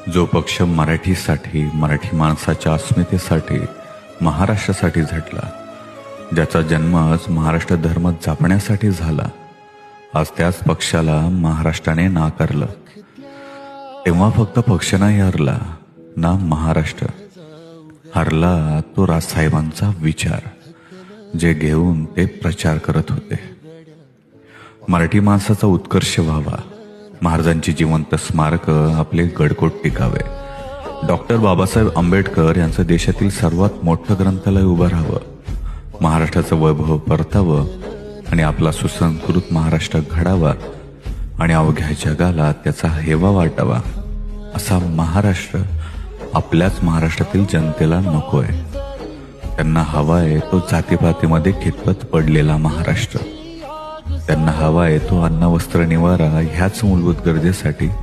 जो पक्ष मराठीसाठी, मराठी माणसाच्या अस्मितेसाठी, महाराष्ट्रासाठी झटला, ज्याचा जन्मच महाराष्ट्र धर्म जपण्यासाठी झाला, आज त्याच पक्षाला महाराष्ट्राने नाकारलं. तेव्हा फक्त पक्ष नाही हरला ना, महाराष्ट्र हरला तो राजसाहेबांचा विचार, जे घेऊन ते प्रचार करत होते. मराठी माणसाचा उत्कर्ष व्हावा, महाराजांची जिवंत स्मारक आपले गडकोट टिकावे, डॉक्टर बाबासाहेब आंबेडकर यांचं देशातील सर्वात मोठं ग्रंथालय उभं राहावं, महाराष्ट्राचं वैभव परतावं आणि आपला सुसंस्कृत महाराष्ट्र घडावा आणि अवघ्या जगाला त्याचा हेवा वाटावा, असा महाराष्ट्र आपल्याच महाराष्ट्रातील जनतेला नकोय. त्यांना हवाय तो जातीपातीमध्ये खितपत पडलेला महाराष्ट्र. त्यांना हवाय तो अन्न वस्त्र निवारा ह्याच मूलभूत गरजेसाठी